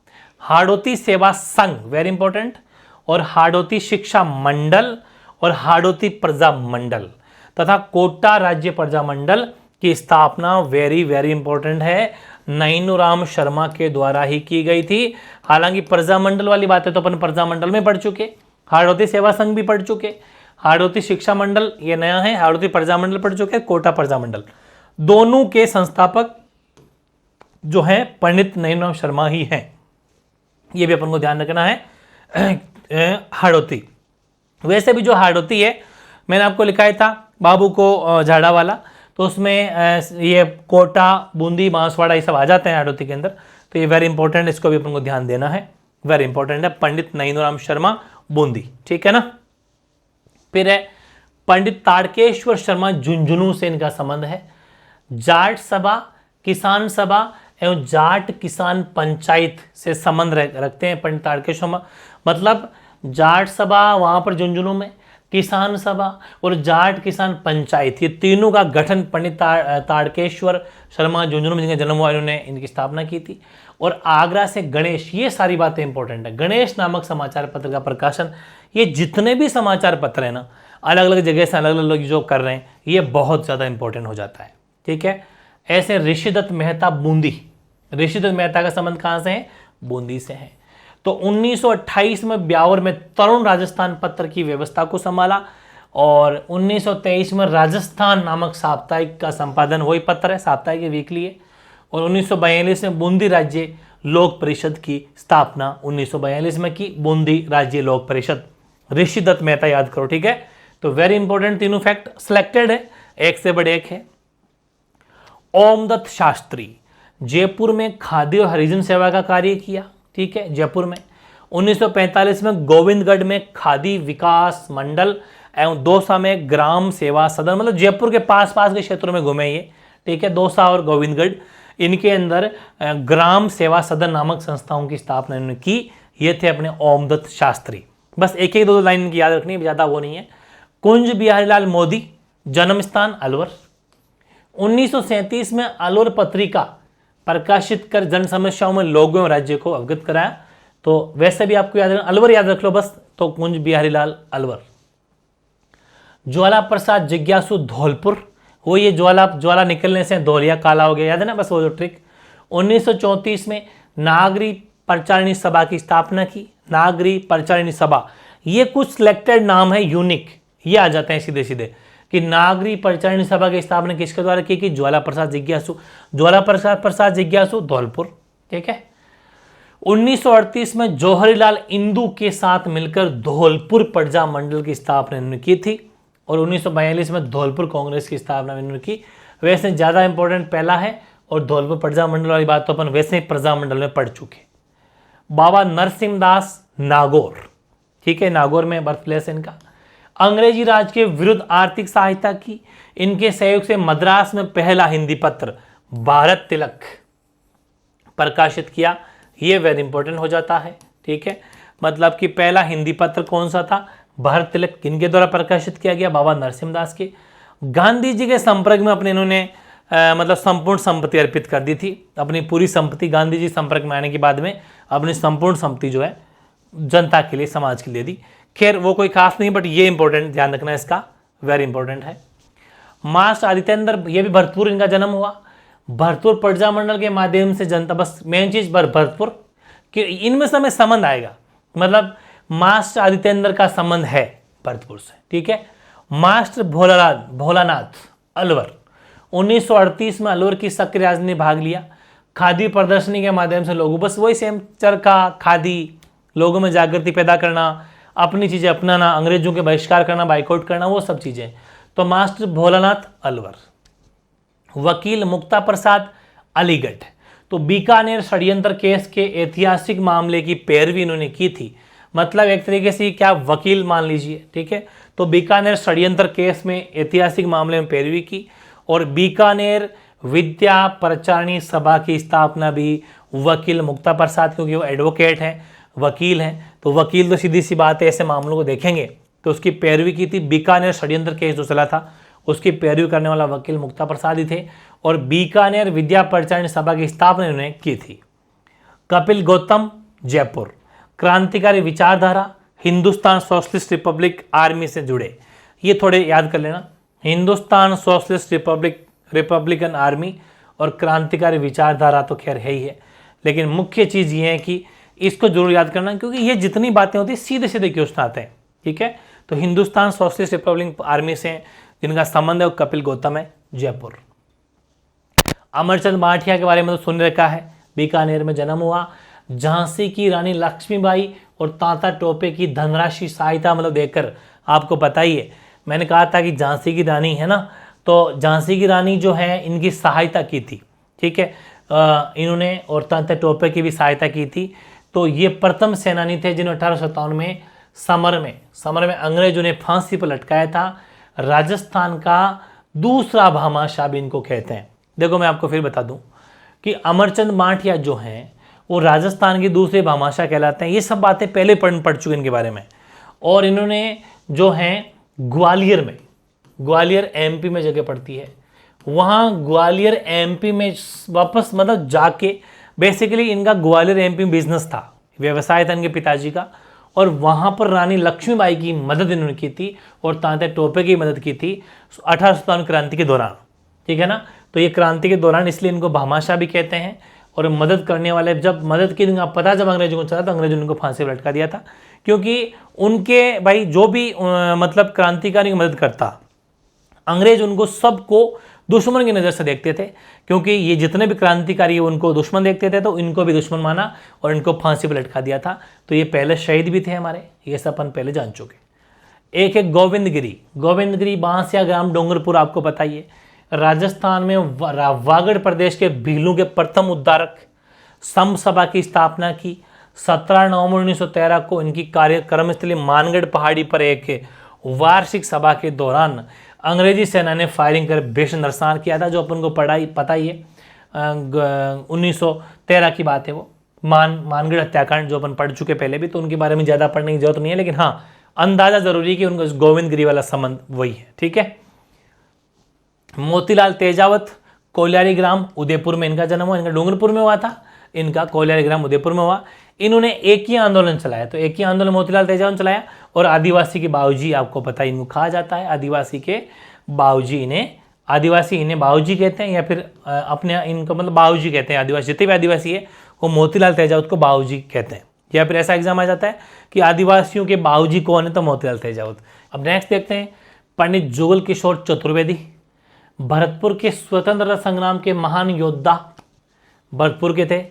हाड़ौती सेवा संघ, वेरी इंपॉर्टेंट, और हाड़ौती शिक्षा मंडल और हाड़ौती प्रजा मंडल तथा कोटा राज्य प्रजा मंडल की स्थापना वेरी वेरी इंपॉर्टेंट है, नैनूराम शर्मा के द्वारा ही की गई थी। हालांकि प्रजा मंडल वाली बातें तो अपन प्रजा मंडल में पढ़ चुके, हाड़ौती सेवा संघ भी पढ़ चुके, हाड़ौती शिक्षा मंडल ये नया है, हाड़ौती प्रजा मंडल पढ़ चुके, कोटा प्रजा मंडल। दोनों के संस्थापक जो हैं पंडित नैनूराम शर्मा ही हैं, ये भी अपन को ध्यान रखना है। हाड़ौती, वैसे भी जो हाड़ौती है मैंने आपको लिखा था बाबू को झाड़ा वाला, तो उसमें ये कोटा, बूंदी, बांसवाड़ा ये सब आ जाते हैं हाड़ौती के अंदर। तो ये वेरी इंपॉर्टेंट, इसको भी अपन को ध्यान देना है, वेरी इंपॉर्टेंट है, पंडित नैनूराम शर्मा बूंदी। ठीक है ना। फिर है पंडित ताड़केश्वर शर्मा झुंझुनू से इनका संबंध है। जाट सभा, किसान सभा एवं जाट किसान पंचायत से संबंध रखते हैं पंडित ताड़केश्वर शर्मा। मतलब जाट सभा वहाँ पर झुंझुनू में, किसान सभा और जाट किसान पंचायत, ये तीनों का गठन पंडित ताड़केश्वर शर्मा झुंझुनू में जिनका जन्म हुआ इन्होंने इनकी स्थापना की थी। और आगरा से गणेश, ये सारी बातें इंपॉर्टेंट है। गणेश नामक समाचार पत्र का प्रकाशन, ये जितने भी समाचार पत्र हैं ना अलग अलग जगह से अलग अलग लोग जो कर रहे हैं, ये बहुत ज़्यादा इंपॉर्टेंट हो जाता है। ठीक है, ऐसे ऋषिदत्त मेहता बूंदी, ऋषिदत्त मेहता का संबंध कहाँ से है? बूंदी से है। तो 1928 में ब्यावर में तरुण राजस्थान पत्र की व्यवस्था को संभाला, और 1923 में राजस्थान नामक साप्ताहिक का संपादन, वही पत्र है, साप्ताहिक वीकली है। और 1942 में बूंदी राज्य लोक परिषद की स्थापना 1942 में की, बूंदी राज्य लोक परिषद। ऋषिदत्त मेहता याद करो। ठीक है, तो वेरी इंपॉर्टेंट तीनों फैक्ट सिलेक्टेड है, एक से बढ़ एक है। ओमदत्त शास्त्री जयपुर में खादी और हरिजन सेवा का कार्य किया। ठीक है, जयपुर में। 1945 में गोविंदगढ़ में खादी विकास मंडल एवं दौसा में ग्राम सेवा सदन, मतलब जयपुर के पास के क्षेत्रों में घूमे ये। ठीक है, दौसा और गोविंदगढ़, इनके अंदर ग्राम सेवा सदन नामक संस्थाओं की स्थापना इन्होंने की। ये थे अपने ओमदत्त शास्त्री। बस एक एक दो लाइन इनकी याद रखनी है, ज़्यादा वो नहीं है। कुंज बिहारीलाल मोदी, जन्म स्थान अलवर। 1937 में अलवर पत्रिका प्रकाशित कर जन समस्याओं में लोगों एवं राज्य को अवगत कराया। तो वैसे भी आपको याद रखना, अलवर याद रख लो बस, तो कुंज बिहारीलाल अलवर। ज्वाला प्रसाद जिज्ञासु धौलपुर, वो ये ज्वाला निकलने से धौलिया काला हो गया, याद है ना, बस वो जो ट्रिक। 1934 में नागरी प्रचारिणी सभा की स्थापना की। नागरी प्रचारिणी सभा, ये कुछ सिलेक्टेड नाम है यूनिक, ये आ जाते हैं सीधे सीधे कि नागरी प्रचारिणी सभा की स्थापना किसके द्वारा की कि ज्वाला प्रसाद जिज्ञासु। ज्वाला प्रसाद जिज्ञासु धौलपुर, ठीक है। 1938 में जवाहरीलाल इंदू के साथ मिलकर धौलपुर प्रजा मंडल की स्थापना इन्होंने की थी। और 1942 में धौलपुर कांग्रेस की स्थापना इन्होंने की। वैसे ज़्यादा इंपॉर्टेंट पहला है, और धौलपुर प्रजा मंडल वाली बात तो अपन वैसे ही प्रजा मंडल में पढ़ चुके। बाबा नरसिंहदास नागौर, ठीक है, नागौर में बर्थ प्लेस है इनका। अंग्रेजी राज के विरुद्ध आर्थिक सहायता की। इनके सहयोग से मद्रास में पहला हिंदी पत्र भारत तिलक प्रकाशित किया। ये वेरी इंपॉर्टेंट हो जाता है, ठीक है। मतलब कि पहला हिंदी पत्र कौन सा था, भारत तिलक, किनके द्वारा प्रकाशित किया गया, बाबा नरसिंहदास के। गांधी जी के संपर्क में अपने इन्होंने मतलब संपूर्ण संपत्ति अर्पित कर दी थी। अपनी पूरी संपत्ति गांधी जी संपर्क में आने के बाद में अपनी संपूर्ण संपत्ति जो है जनता के लिए, समाज के लिए दी। खैर वो कोई खास नहीं, बट ये इंपॉर्टेंट ध्यान रखना इसका, वेरी इंपॉर्टेंट है। मास्टर आदित्येंद्र, ये भी भरतपुर इनका जन्म हुआ। भरतपुर प्रजा मंडल के माध्यम से जनता, बस मेन चीज भरतपुर कि इनमें समय संबंध आएगा, मतलब मास्टर आदित्येंद्र का संबंध है भरतपुर से, ठीक है। मास्टर भोलानाथ अलवर, 1938 में अलवर की सक्रिय राजनीति में भाग लिया। खादी प्रदर्शनी के माध्यम से लोगों, बस वही सेम चरखा, खादी, लोगों में जागृति पैदा करना, अपनी चीजें अपनाना, अंग्रेजों के बहिष्कार करना, बाइकआउट करना, वो सब चीजें। तो मास्टर भोलानाथ अलवर। वकील मुक्ता प्रसाद अलीगढ़, तो बीकानेर षड्यंत्र केस के ऐतिहासिक मामले की पैरवी इन्होंने की थी। मतलब एक तरीके से क्या वकील मान लीजिए, ठीक है। तो बीकानेर षड्यंत्र केस में ऐतिहासिक मामले में पैरवी की। और बीकानेर विद्या प्रचारिणी सभा की स्थापना भी वकील मुक्ता प्रसाद, क्योंकि वो एडवोकेट हैं, वकील हैं, तो वकील तो सीधी सी बात है, ऐसे मामलों को देखेंगे तो उसकी पैरवी की थी। बीकानेर षड्यंत्र केस जो चला था उसकी पैरवी करने वाला वकील मुक्ता प्रसाद ही थे। और बीकानेर विद्या प्रचारिणी सभा की स्थापना उन्होंने की थी। कपिल गौतम जयपुर, क्रांतिकारी विचारधारा, हिंदुस्तान सोशलिस्ट रिपब्लिक आर्मी से जुड़े, ये थोड़े याद कर लेना। हिंदुस्तान सोशलिस्ट रिपब्लिकन आर्मी और क्रांतिकारी विचारधारा तो खैर है ही है, लेकिन मुख्य चीज़ ये है कि इसको जरूर याद करना, क्योंकि ये जितनी बातें होती है सीधे सीधे क्वेश्चन आते हैं, ठीक है। तो हिंदुस्तान सोशलिस्ट रिपब्लिक आर्मी से जिनका संबंध है वो कपिल गौतम है, जयपुर। अमरचंद माठिया के बारे में तो सुन रखा है, बीकानेर में जन्म हुआ। झांसी की रानी लक्ष्मीबाई और तांता टोपे की धनराशि सहायता मतलब देकर, आपको पता ही है, मैंने कहा था कि झांसी की रानी है ना, तो झांसी की रानी जो है इनकी सहायता की थी, ठीक है, इन्होंने, और तांता टोपे की भी सहायता की थी। तो ये प्रथम सेनानी थे जिन्होंने 1857 में समर में अंग्रेजों ने फांसी पर लटकाया था। राजस्थान का दूसरा भामाशाह भी इनको कहते हैं। देखो मैं आपको फिर बता दूं कि अमरचंद माठिया जो हैं वो राजस्थान के दूसरे भामाशाह कहलाते हैं। ये सब बातें पहले पढ़ चुके इनके बारे में। और इन्होंने जो हैं ग्वालियर एमपी में जगह पड़ती है, वहाँ ग्वालियर एमपी में वापस मतलब जाके, बेसिकली इनका ग्वालियर एमपी में बिजनेस था, व्यवसाय था इनके पिताजी का, और वहाँ पर रानी लक्ष्मीबाई की मदद इन्होंने की थी और तांते टोपे की मदद की थी 1857 क्रांति के दौरान, ठीक है ना। तो ये क्रांति के दौरान इसलिए इनको भामाशाह भी कहते हैं। और मदद करने वाले, जब मदद की पता जब अंग्रेजों को चला तो अंग्रेजों ने उनको फांसी पर लटका दिया था, क्योंकि उनके भाई जो भी मतलब क्रांतिकारी की मदद करता, अंग्रेज उनको सबको दुश्मन की नज़र से देखते थे, क्योंकि ये जितने भी क्रांतिकारी उनको दुश्मन देखते थे, तो इनको भी दुश्मन माना और इनको फांसी पर लटका दिया था। तो ये पहले शहीद भी थे हमारे, ये सब अपन पहले जान चुके। एक है गोविंदगिरी बांसिया ग्राम डोंगरपुर, आपको पता ही है, राजस्थान में वागड़ प्रदेश के भीलू के प्रथम उद्धारक। सम सभा की स्थापना की 17 नवंबर 1913 को। इनकी कार्यक्रम स्थली मानगढ़ पहाड़ी पर एक वार्षिक सभा के दौरान अंग्रेजी सेना ने फायरिंग कर भीषण नरसान किया था, जो अपन को पता ही है। 1913 की बात है वो, मानगढ़ हत्याकांड जो अपन पढ़ चुके पहले भी, तो उनके बारे में ज़्यादा पढ़ने की जरूरत नहीं है, लेकिन हाँ अंदाजा जरूरी है कि उनका गोविंदगिरी वाला संबंध वही है। ठीक है। मोतीलाल तेजावत, कोलियारी ग्राम उदयपुर में इनका जन्म हुआ, इनका डूंगरपुर में हुआ था, इनका कोलियारी ग्राम उदयपुर में हुआ। इन्होंने एक ही आंदोलन चलाया, तो एक ही आंदोलन मोतीलाल तेजावत चलाया, और आदिवासी के बाबूजी, आपको पता है इनको कहा जाता है आदिवासी के बाबूजी, इन्हें बाबूजी कहते हैं, या फिर अपने इनको मतलब बाबूजी कहते हैं। आदिवासी जितने भी आदिवासी है वो मोतीलाल तेजावत को बाबूजी कहते हैं, या फिर ऐसा एग्जाम आ जाता है कि आदिवासियों के बाबूजी कौन है, तो मोतीलाल तेजावत। अब नेक्स्ट देखते हैं, पंडित जुगल किशोर चतुर्वेदी, भरतपुर के स्वतंत्रता संग्राम के महान योद्धा, भरतपुर के थे।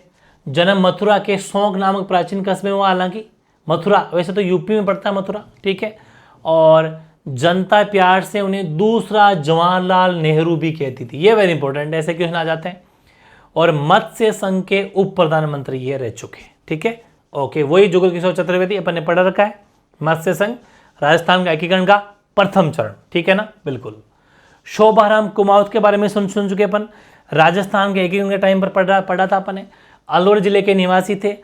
जन्म मथुरा के सौंग नामक प्राचीन कस्बे में हुआ, हालांकि मथुरा वैसे तो यूपी में पड़ता है मथुरा, ठीक है। और जनता प्यार से उन्हें दूसरा जवाहरलाल नेहरू भी कहती थी, ये वेरी इंपॉर्टेंट, ऐसे क्वेश्चन आ जाते हैं। और मत्स्य संघ के उप प्रधानमंत्री ये रह चुके, ठीक है। ओके, वही जुगल किशोर चतुर्वेदी अपन ने पढ़ रखा है। मत्स्य संघ राजस्थान का एकीकरण का प्रथम चरण, ठीक है ना, बिल्कुल। शोभाराम कुमावत के बारे में सुन चुके अपन, राजस्थान के एकीकरण के टाइम पर पढ़ा था अपन ने। अलवर जिले के निवासी थे,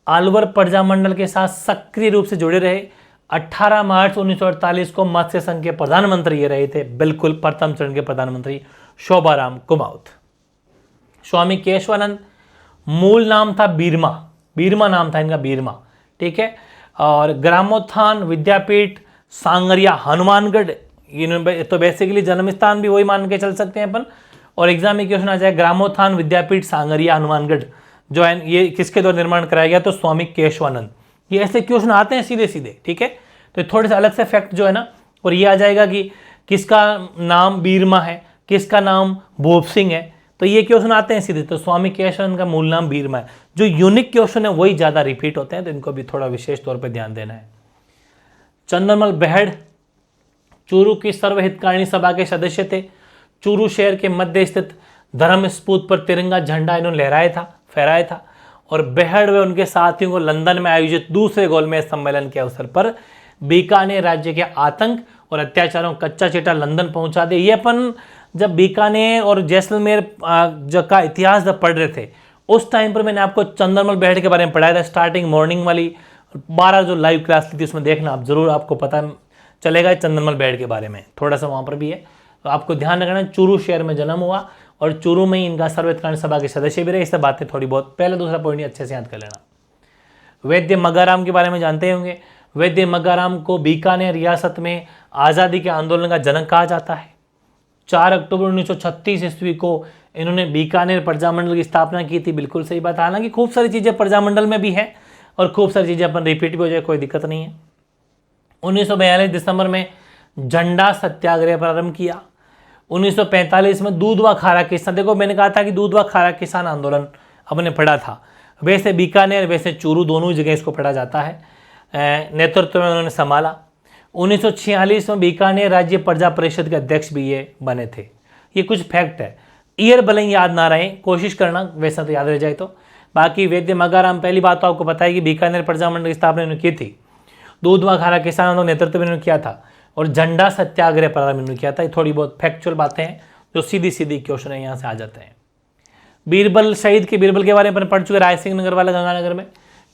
अलवर प्रजामंडल के साथ सक्रिय रूप से जुड़े रहे। 18 मार्च 1948 को मत्स्य संघ के प्रधानमंत्री ये रहे थे, बिल्कुल प्रथम चरण के प्रधानमंत्री शोभाराम कुमावत। स्वामी केशवानंद, मूल नाम था बीरमा नाम था इनका, बीरमा, ठीक है। और ग्रामोत्थान विद्यापीठ सांगरिया हनुमानगढ़, तो बेसिकली जन्म स्थान भी वही मान के चल सकते हैं अपन। और एग्जाम में क्वेश्चन आ जाए, ग्रामोत्थान विद्यापीठ सांगरिया हनुमानगढ़ जो है ये किसके द्वारा निर्माण कराया गया, तो स्वामी केशवानंद। ये ऐसे क्वेश्चन आते हैं सीधे सीधे, ठीक है। तो थोड़े से अलग से फैक्ट जो है ना, और ये आ जाएगा कि किसका नाम बीरमा है, किसका नाम भूप सिंह है, तो ये क्वेश्चन आते हैं सीधे। तो स्वामी केशवानंद का मूल नाम बीरमा है। जो यूनिक क्वेश्चन है वही ज़्यादा रिपीट होते हैं, तो इनको भी थोड़ा विशेष तौर पर ध्यान देना है। चंद्रमल बेहड़ चूरू की सर्वहितकारिणी सभा के सदस्य थे। चूरू शहर के मध्य स्थित धर्म स्पूत पर तिरंगा झंडा इन्होंने फहराया था। और बेहड़ व उनके साथियों को लंदन में आयोजित दूसरे गोलमेज सम्मेलन के अवसर पर बीकानेर राज्य के आतंक और अत्याचारों कच्चा चिट्ठा लंदन पहुंचा दे। ये अपन जब बीकानेर और जैसलमेर का इतिहास जब पढ़ रहे थे उस टाइम पर मैंने आपको चंद्रमल बेहड़ के बारे में पढ़ाया था, स्टार्टिंग मॉर्निंग वाली 12 जो लाइव क्लास ली थी उसमें देखना आप जरूर, आपको पता चलेगा चंद्रमल बेहड़ के बारे में, थोड़ा सा वहाँ पर भी है। तो आपको ध्यान रखना, चूरू शहर में जन्म हुआ और चूरू में ही इनका सर्वहितकारिणी सभा के सदस्य भी रहे। इससे बातें थोड़ी बहुत, पहला दूसरा पॉइंट अच्छे से याद कर लेना। वैद्य मग्गाराम के बारे में जानते होंगे। वैद्य मग्गाराम को बीकानेर रियासत में आज़ादी के आंदोलन का जनक कहा जाता है। 4 अक्टूबर 1936 ईस्वी को इन्होंने बीकानेर प्रजामंडल की स्थापना की थी, बिल्कुल सही बात। हालांकि खूब सारी चीज़ें प्रजामंडल में भी हैं और खूब सारी चीज़ें अपन रिपीट भी हो जाए, कोई दिक्कत नहीं है। 1942 दिसंबर में झंडा सत्याग्रह प्रारंभ किया। 1945 में दूध व खारा किसान, देखो मैंने कहा था कि दूध व खारा किसान आंदोलन हमने पढ़ा था, वैसे बीकानेर वैसे चूरू दोनों जगह इसको पढ़ा जाता है। नेतृत्व में उन्होंने संभाला। 1946 में बीकानेर राज्य प्रजा परिषद के अध्यक्ष भी ये बने थे। ये कुछ फैक्ट है, ईयर भले याद ना रहे, कोशिश करना वैसा तो याद रह जाए तो। बाकी वैद्य मग्गाराम, पहली बात तो आपको पता है कि बीकानेर प्रजामंडल की स्थापना इन्होंने की थी। दूध व खारा किसानों का नेतृत्व इन्होंने किया था और झंडा सत्याग्रह प्रारंभ इन्होंने किया था। ये थोड़ी बहुत फैक्चुअल बातें हैं जो सीधी सीधी क्वेश्चन है यहाँ से आ जाते हैं। बीरबल शहीद के बीरबल के बारे में पढ़ चुके, राय सिंह नगर वाला गंगानगर में,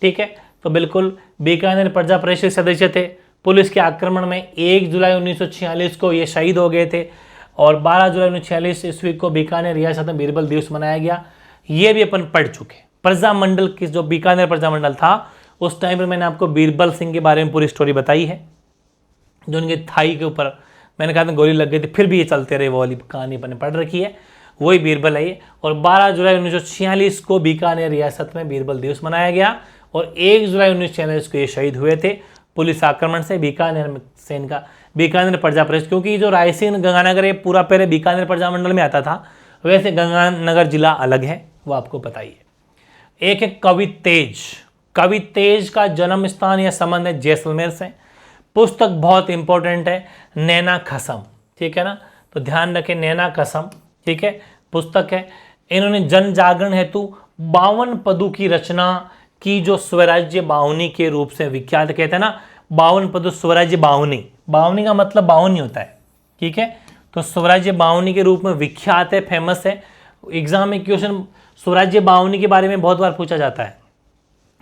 ठीक है। तो बिल्कुल बीकानेर प्रजा परिषद सदस्य थे। पुलिस के आक्रमण में 1 जुलाई 1946 को ये शहीद हो गए थे और 12 जुलाई 1946 ईस्वी को बीकानेर रियासत में बीरबल दिवस मनाया गया। ये भी अपन पढ़ चुके। प्रजामंडल की जो बीकानेर प्रजामंडल था उस टाइम पर मैंने आपको बीरबल सिंह के बारे में पूरी स्टोरी बताई है, जो उनके थाई के ऊपर मैंने कहा था गोली लग गई थी, फिर भी ये चलते रहे, वो वाली कहानी अपन ने पढ़ रखी है, वही बीरबल है ये। और 12 जुलाई 1946 को बीकानेर रियासत में बीरबल दिवस मनाया गया और 1 जुलाई 1946 को ये शहीद हुए थे पुलिस आक्रमण से। बीकानेर से इनका बीकानेर प्रजा परिषद, क्योंकि जो रायसेन गंगानगर ये पूरा पहले बीकानेर प्रजामंडल में आता था, वैसे गंगानगर जिला अलग है, वो आपको पता ही है। एक है कवि तेज। कवि तेज का जन्म स्थान या संबंध है जैसलमेर से। पुस्तक बहुत इंपॉर्टेंट है, नैना खसम, ठीक है ना, तो ध्यान रखें नैना खसम, ठीक है, पुस्तक है। इन्होंने जन जागरण हेतु 52 पदों की रचना की, जो स्वराज्य बाहुनी के रूप से विख्यात, कहते हैं ना 52 पदों स्वराज्य बाहुनी, बाहुनी का मतलब बाहुनी होता है, ठीक है। तो स्वराज्य बाहुनी के रूप में विख्यात है, फेमस है। एग्जाम में क्वेश्चन स्वराज्य बाहुनी के बारे में बहुत बार पूछा जाता है,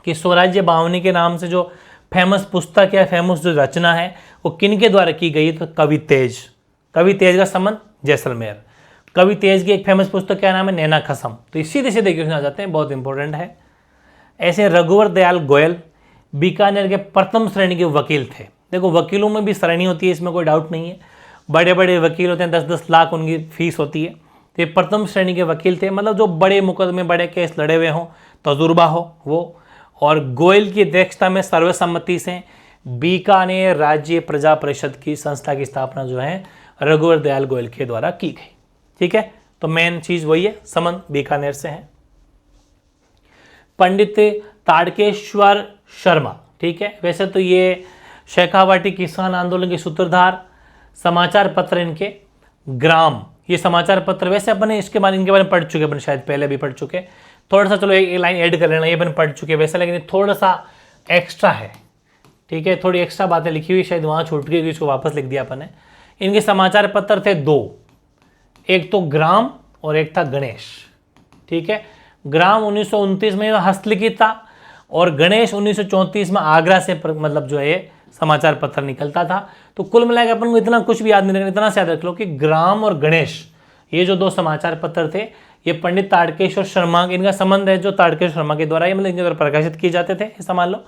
कि स्वराज्य भावनी के नाम से जो फेमस पुस्तक या फेमस जो रचना है वो किन के द्वारा की गई है, तो कवि तेज। कवि तेज का संबंध जैसलमेर। कवि तेज की एक फेमस पुस्तक क्या नाम है, नैना खसम। तो सीधे सीधे क्वेश्चन आ जाते हैं, बहुत इंपॉर्टेंट है। ऐसे रघुवर दयाल गोयल बीकानेर के प्रथम श्रेणी के वकील थे। देखो वकीलों में भी श्रेणी होती है, इसमें कोई डाउट नहीं है। बड़े बड़े वकील होते हैं, 10-10 लाख उनकी फीस होती है। तो ये प्रथम श्रेणी के वकील थे, मतलब जो बड़े मुकदमे बड़े केस लड़े हुए हों, तजुर्बा हो वो। और गोयल की अध्यक्षता में सर्वसम्मति से बीकानेर राज्य प्रजा परिषद की संस्था की स्थापना जो है रघुवर दयाल गोयल के द्वारा की गई। ठीक है, तो मेन चीज वही है, संबंध बीकानेर से है। पंडित ताड़केश्वर शर्मा, ठीक है, वैसे तो ये शेखावाटी किसान आंदोलन के सूत्रधार। समाचार पत्र इनके ग्राम, ये समाचार पत्र वैसे अपने इसके बारे इनके बारे में पढ़ चुके, अपन शायद पहले भी पढ़ चुके। थोड़ा सा चलो एक लाइन ऐड कर लेना, ये अपन पढ़ चुके वैसे, लेकिन थोड़ा सा एक्स्ट्रा है। ठीक है, थोड़ी एक्स्ट्रा बातें लिखी हुई, शायद वहाँ छूट गई, इसको वापस लिख दिया अपन ने। इनके समाचार पत्र थे 2, एक तो ग्राम और एक था गणेश। ठीक है, ग्राम 1929 में हस्तलिखित था और गणेश 1934 में आगरा से मतलब जो है समाचार पत्र निकलता था। तो कुल मिलाकर अपन को इतना कुछ भी याद नहीं रखना, इतना से याद रख लो कि ग्राम और गणेश ये जो 2 समाचार पत्र थे, ये पंडित ताड़केश्वर शर्मा, इनका संबंध है जो ताड़केश्वर शर्मा के द्वारा, ये मतलब इनके द्वारा प्रकाशित किए जाते थे, ऐसा मान लो।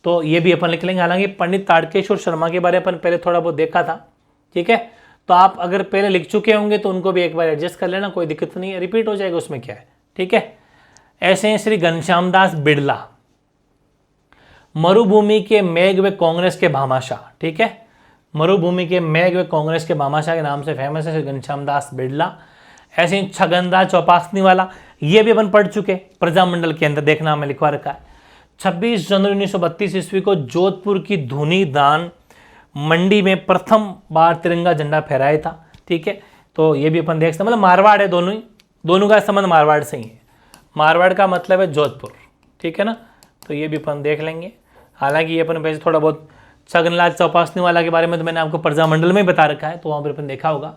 तो ये भी अपन लिख लेंगे। हालांकि पंडित ताड़केश्वर शर्मा के बारे में अपन पहले थोड़ा बहुत देखा था। ठीक है, तो आप अगर पहले लिख चुके होंगे तो उनको भी एक बार एडजस्ट कर लेना, कोई दिक्कत नहीं है, रिपीट हो जाएगा, उसमें क्या है। ठीक है, ऐसे हैं श्री घनश्याम दास बिड़ला, मरुभूमि के मेघ व कांग्रेस के भामाशाह। ठीक है, मरुभूमि के मेघ व कांग्रेस के भामाशाह के नाम से फेमस है श्री घनश्याम दास बिड़ला। ऐसे ही छगनदास चौपासनी वाला, ये भी अपन पढ़ चुके, प्रजामंडल के अंदर देखना हमें लिखवा रखा है। 26 जनवरी 1932 ईस्वी को जोधपुर की धूनी दान मंडी में प्रथम बार तिरंगा झंडा फहराया था। ठीक है, तो ये भी अपन देख सकते, मतलब मारवाड़ है, दोनों का संबंध मारवाड़ से ही है। मारवाड़ का मतलब है जोधपुर। ठीक है ना, तो ये भी अपन देख लेंगे। हालांकि ये अपन वैसे थोड़ा बहुत छगनलाल चौपासनी वाला के बारे में तो मैंने आपको प्रजामंडल में बता रखा है, तो वहाँ पर अपन देखा होगा।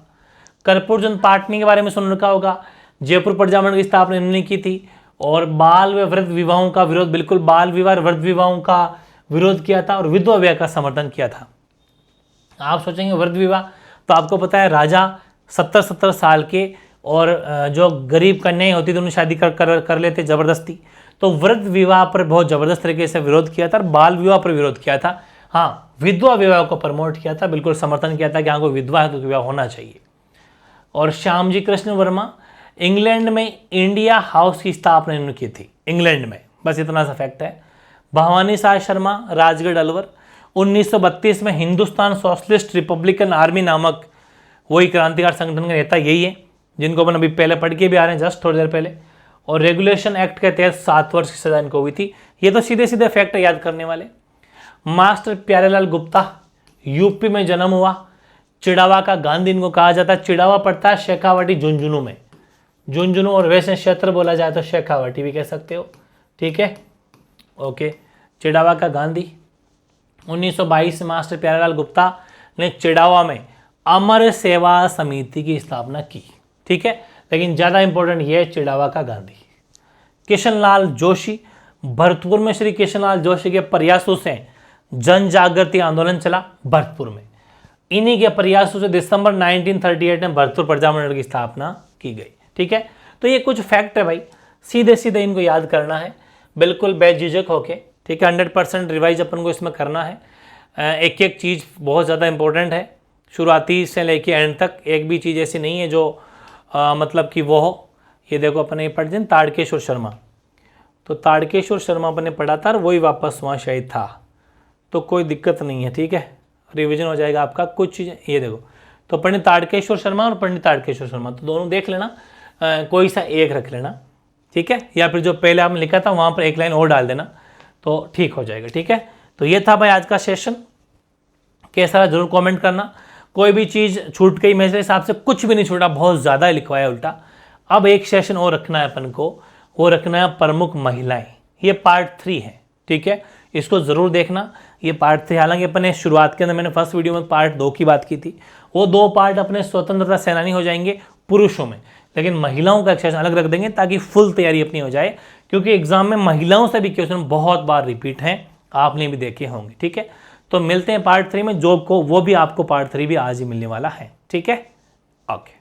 कर्पूरचंद पाटनी के बारे में सुन रखा होगा, जयपुर प्रजामंडल की स्थापना इन्होंने की थी। और बाल व वृद्ध विवाहों का विरोध, बिल्कुल बाल विवाह वृद्ध विवाहों का विरोध किया था और विधवा विवाह का समर्थन किया था। आप सोचेंगे वृद्ध विवाह, तो आपको पता है राजा 70-70 साल के और जो गरीब कन्याएं होती थी उन्हें शादी कर लेते जबरदस्ती। तो वृद्ध विवाह पर बहुत जबरदस्त तरीके से विरोध किया था और बाल विवाह पर विरोध किया था। हाँ, विधवा विवाह को प्रमोट किया था, बिल्कुल समर्थन किया था कि हाँ कोई विधवा है तो विवाह होना चाहिए। और श्यामजी कृष्ण वर्मा, इंग्लैंड में इंडिया हाउस की स्थापना इन्होंने की थी, इंग्लैंड में, बस इतना सा फैक्ट है। भवानी साय शर्मा, राजगढ़ अलवर, 1932 में हिंदुस्तान सोशलिस्ट रिपब्लिकन आर्मी नामक वही क्रांतिकार संगठन का नेता यही है, जिनको अपन अभी पहले पढ़ के भी आ रहे हैं जस्ट थोड़ी देर पहले। और रेगुलेशन एक्ट के तहत 7 वर्ष की सजा इनको हुई थी। ये तो सीधे सीधे फैक्ट याद करने वाले। मास्टर प्यारेलाल गुप्ता, यूपी में जन्म हुआ, चिड़ावा का गांधी इनको कहा जाता है। चिड़ावा पड़ता है शेखावाटी झुंझुनू में, झुंझुनू और वैसे क्षेत्र बोला जाए तो शेखावाटी भी कह सकते हो। ठीक है, ओके। चिड़ावा का गांधी 1922 में मास्टर प्यारेलाल गुप्ता ने चिड़ावा में अमर सेवा समिति की स्थापना की। ठीक है, लेकिन ज़्यादा इंपॉर्टेंट ये है चिड़ावा का गांधी। किशनलाल जोशी, भरतपुर में श्री किशनलाल जोशी के प्रयासों से जन जागृति आंदोलन चला भरतपुर में। इन्हीं के प्रयासों से दिसंबर 1938 में भरतपुर प्रजामंडल की स्थापना की गई। ठीक है, तो ये कुछ फैक्ट है भाई, सीधे सीधे इनको याद करना है, बिल्कुल बेझिझक होके। ठीक है, 100% रिवाइज अपन को इसमें करना है। एक एक चीज़ बहुत ज़्यादा इंपॉर्टेंट है, शुरुआती से लेके एंड तक। एक भी चीज़ ऐसी नहीं है जो मतलब कि वो हो। ये देखो अपन ने पढ़ दिया ताड़केश्वर शर्मा, तो ताड़केश्वर शर्मा अपन ने पढ़ा था और वही वापस वहाँ शायद था, तो कोई दिक्कत नहीं है। ठीक है, रिवीजन हो जाएगा आपका। कुछ चीज़ें ये देखो, तो पंडित ताड़केश्वर शर्मा और पंडित ताड़केश्वर शर्मा, तो दोनों देख लेना, कोई सा एक रख लेना। ठीक है, या फिर जो पहले आपने लिखा था वहाँ पर एक लाइन और डाल देना तो ठीक हो जाएगा। ठीक है, तो ये था भाई आज का सेशन। कैसा जरूर कमेंट करना। कोई भी चीज़ छूट गई मेरे हिसाब से कुछ भी नहीं छूटा, बहुत ज़्यादा लिखवाया उल्टा। अब एक सेशन और रखना है अपन को, वो रखना है प्रमुख महिलाएं। ये पार्ट 3 है। ठीक है, इसको ज़रूर देखना, ये पार्ट 3। हालांकि अपने शुरुआत के अंदर मैंने फर्स्ट वीडियो में पार्ट 2 की बात की थी, वो 2 पार्ट अपने स्वतंत्रता सेनानी हो जाएंगे पुरुषों में, लेकिन महिलाओं का एक सेशन अलग रख देंगे ताकि फुल तैयारी अपनी हो जाए। क्योंकि एग्जाम में महिलाओं से भी क्वेश्चन बहुत बार रिपीट हैं, आपने भी देखे होंगे। ठीक है, तो मिलते हैं पार्ट 3 में। जॉब को वो भी आपको पार्ट 3 भी आज ही मिलने वाला है। ठीक है, ओके।